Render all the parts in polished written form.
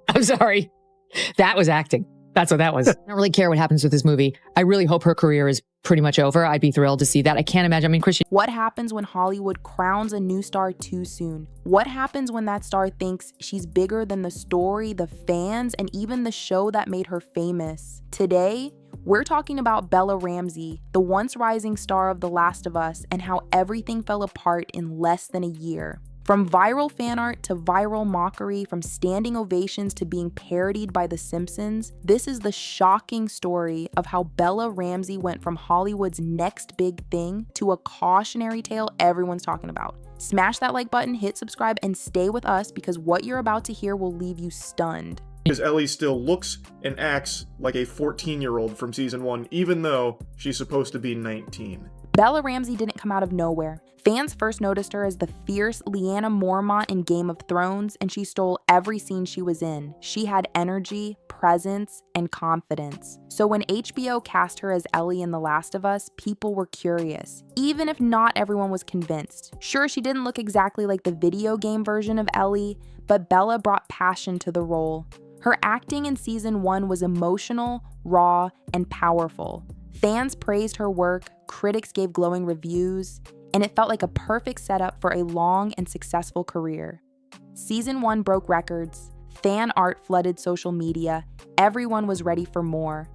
I'm sorry. That was acting. That's what that was. I don't really care what happens with this movie. I really hope her career is pretty much over. I'd be thrilled to see that. I can't imagine. I mean, Christian. What happens when Hollywood crowns a new star too soon? What happens when that star thinks she's bigger than the story, the fans, and even the show that made her famous? Today, we're talking about Bella Ramsey, the once rising star of The Last of Us, and how everything fell apart in less than a year. From viral fan art to viral mockery, from standing ovations to being parodied by The Simpsons, this is the shocking story of how Bella Ramsey went from Hollywood's next big thing to a cautionary tale everyone's talking about. Smash that like button, hit subscribe, and stay with us because what you're about to hear will leave you stunned. Because Ellie still looks and acts like a 14-year-old from season 1, even though she's supposed to be 19. Bella Ramsey didn't come out of nowhere. Fans first noticed her as the fierce Lyanna Mormont in Game of Thrones, and she stole every scene she was in. She had energy, presence, and confidence. So when HBO cast her as Ellie in The Last of Us, people were curious, even if not everyone was convinced. Sure, she didn't look exactly like the video game version of Ellie, but Bella brought passion to the role. Her acting in season 1 was emotional, raw, and powerful. Fans praised her work, critics gave glowing reviews, and it felt like a perfect setup for a long and successful career. Season 1 broke records, fan art flooded social media, everyone was ready for more.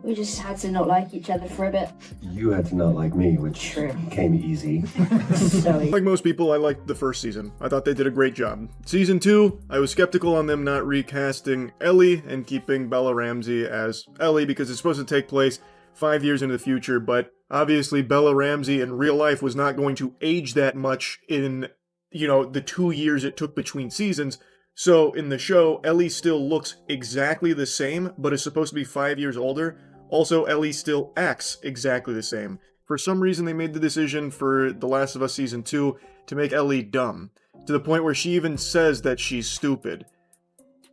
We just had to not like each other for a bit. You had to not like me, which came easy. Like most people, I liked the first season. I thought they did a great job. Season 2, I was skeptical on them not recasting Ellie and keeping Bella Ramsey as Ellie because it's supposed to take place 5 years into the future, but obviously Bella Ramsey in real life was not going to age that much in, the 2 years it took between seasons. So in the show, Ellie still looks exactly the same, but is supposed to be 5 years older. Also, Ellie still acts exactly the same. For some reason, they made the decision for The Last of Us Season 2 to make Ellie dumb, to the point where she even says that she's stupid.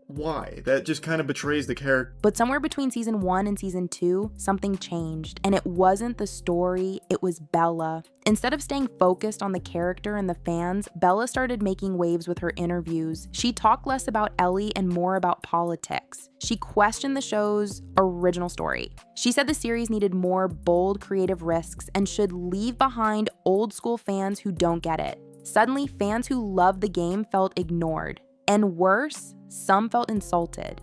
Why? That just kind of betrays the character. But somewhere between season 1 and season 2, something changed, and it wasn't the story, it was Bella. Instead of staying focused on the character and the fans, Bella started making waves with her interviews. She talked less about Ellie and more about politics. She questioned the show's original story. She said the series needed more bold, creative risks and should leave behind old school fans who don't get it. Suddenly, fans who loved the game felt ignored. And worse, some felt insulted.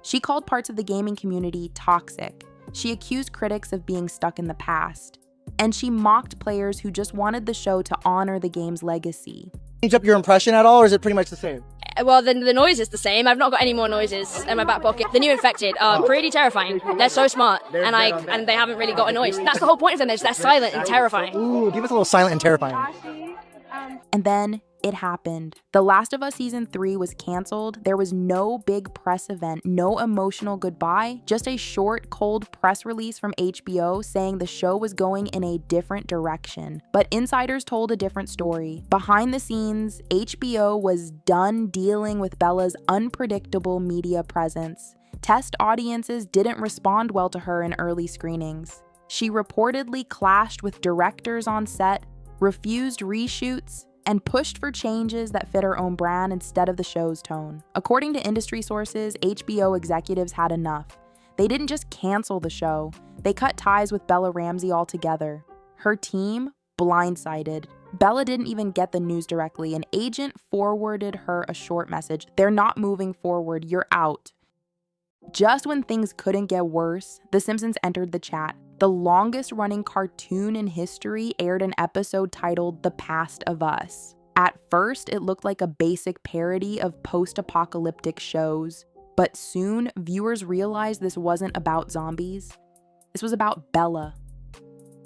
She called parts of the gaming community toxic. She accused critics of being stuck in the past. And she mocked players who just wanted the show to honor the game's legacy. Change up your impression at all, or is it pretty much the same? Well, the noise is the same. I've not got any more noises in my back pocket. The new infected are pretty terrifying. They're so smart, and they haven't really got a noise. That's the whole point of them, is they're silent and terrifying. Ooh, give us a little silent and terrifying. And then it happened. The Last of Us Season 3 was canceled. There was no big press event, no emotional goodbye, just a short, cold press release from HBO saying the show was going in a different direction. But insiders told a different story. Behind the scenes, HBO was done dealing with Bella's unpredictable media presence. Test audiences didn't respond well to her in early screenings. She reportedly clashed with directors on set, refused reshoots, and pushed for changes that fit her own brand instead of the show's tone. According to industry sources, HBO executives had enough. They didn't just cancel the show, they cut ties with Bella Ramsey altogether. Her team, blindsided. Bella didn't even get the news directly. An agent forwarded her a short message. "They're not moving forward, you're out." Just when things couldn't get worse, The Simpsons entered the chat. The longest-running cartoon in history aired an episode titled The Past of Us. At first, it looked like a basic parody of post-apocalyptic shows, but soon, viewers realized this wasn't about zombies. This was about Bella.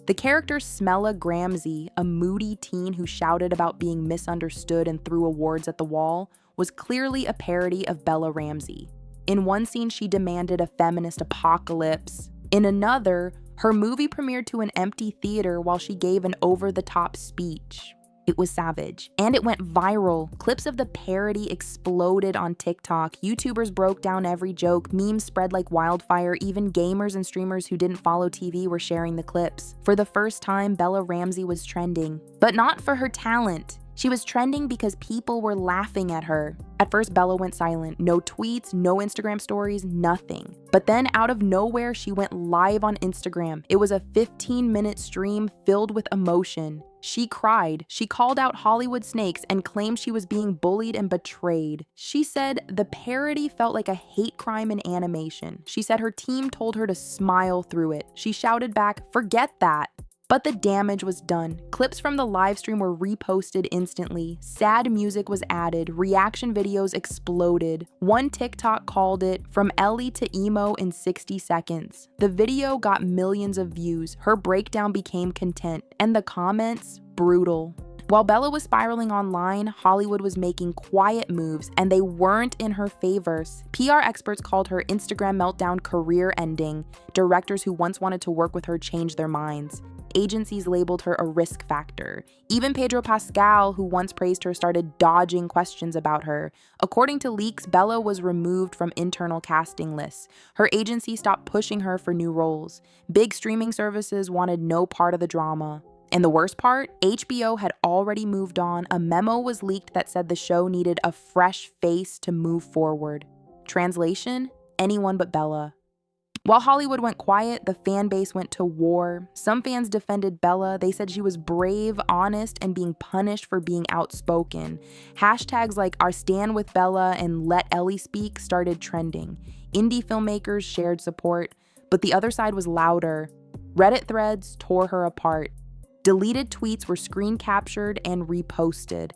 The character Smella Gramsey, a moody teen who shouted about being misunderstood and threw awards at the wall, was clearly a parody of Bella Ramsey. In one scene, she demanded a feminist apocalypse. In another, her movie premiered to an empty theater while she gave an over-the-top speech. It was savage. And it went viral. Clips of the parody exploded on TikTok. YouTubers broke down every joke. Memes spread like wildfire. Even gamers and streamers who didn't follow TV were sharing the clips. For the first time, Bella Ramsey was trending. But not for her talent. She was trending because people were laughing at her. At first, Bella went silent. No tweets, no Instagram stories, nothing. But then out of nowhere, she went live on Instagram. It was a 15-minute stream filled with emotion. She cried. She called out Hollywood snakes and claimed she was being bullied and betrayed. She said the parody felt like a hate crime in animation. She said her team told her to smile through it. She shouted back, "Forget that." But the damage was done. Clips from the live stream were reposted instantly. Sad music was added. Reaction videos exploded. One TikTok called it "From Ellie to Emo in 60 seconds." The video got millions of views. Her breakdown became content. And the comments, brutal. While Bella was spiraling online, Hollywood was making quiet moves, and they weren't in her favor. PR experts called her Instagram meltdown career-ending. Directors who once wanted to work with her changed their minds. Agencies labeled her a risk factor. Even Pedro Pascal, who once praised her, started dodging questions about her. According to leaks, Bella was removed from internal casting lists. Her agency stopped pushing her for new roles. Big streaming services wanted no part of the drama. And the worst part, HBO had already moved on. A memo was leaked that said the show needed a fresh face to move forward. Translation: anyone but Bella. While Hollywood went quiet, the fan base went to war. Some fans defended Bella. They said she was brave, honest, and being punished for being outspoken. Hashtags like "Our Stand with Bella" and "Let Ellie Speak" started trending. Indie filmmakers shared support, but the other side was louder. Reddit threads tore her apart. Deleted tweets were screen captured and reposted.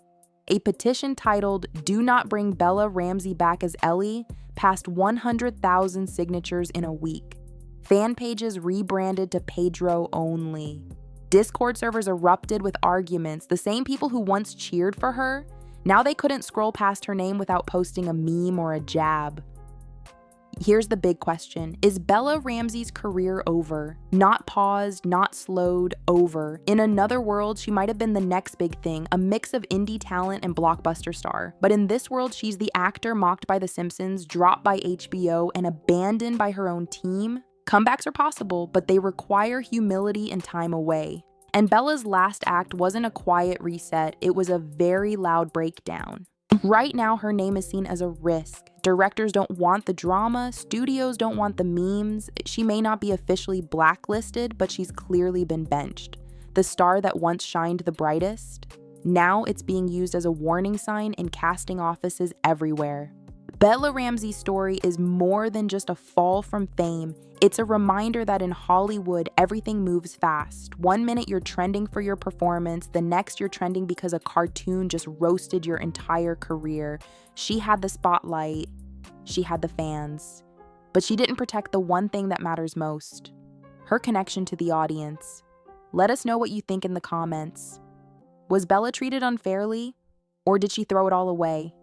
A petition titled "Do Not Bring Bella Ramsey Back as Ellie" passed 100,000 signatures in a week. Fan pages rebranded to Pedro only. Discord servers erupted with arguments. The same people who once cheered for her, now they couldn't scroll past her name without posting a meme or a jab. Here's the big question. Is Bella Ramsey's career over? Not paused, not slowed, over. In another world, she might have been the next big thing, a mix of indie talent and blockbuster star. But in this world, she's the actor mocked by The Simpsons, dropped by HBO, and abandoned by her own team. Comebacks are possible, but they require humility and time away. And Bella's last act wasn't a quiet reset, it was a very loud breakdown. Right now, her name is seen as a risk. Directors don't want the drama, studios don't want the memes. She may not be officially blacklisted, but she's clearly been benched. The star that once shined the brightest, now it's being used as a warning sign in casting offices everywhere. Bella Ramsey's story is more than just a fall from fame. It's a reminder that in Hollywood, everything moves fast. One minute you're trending for your performance, the next you're trending because a cartoon just roasted your entire career. She had the spotlight, she had the fans, but she didn't protect the one thing that matters most, her connection to the audience. Let us know what you think in the comments. Was Bella treated unfairly, or did she throw it all away?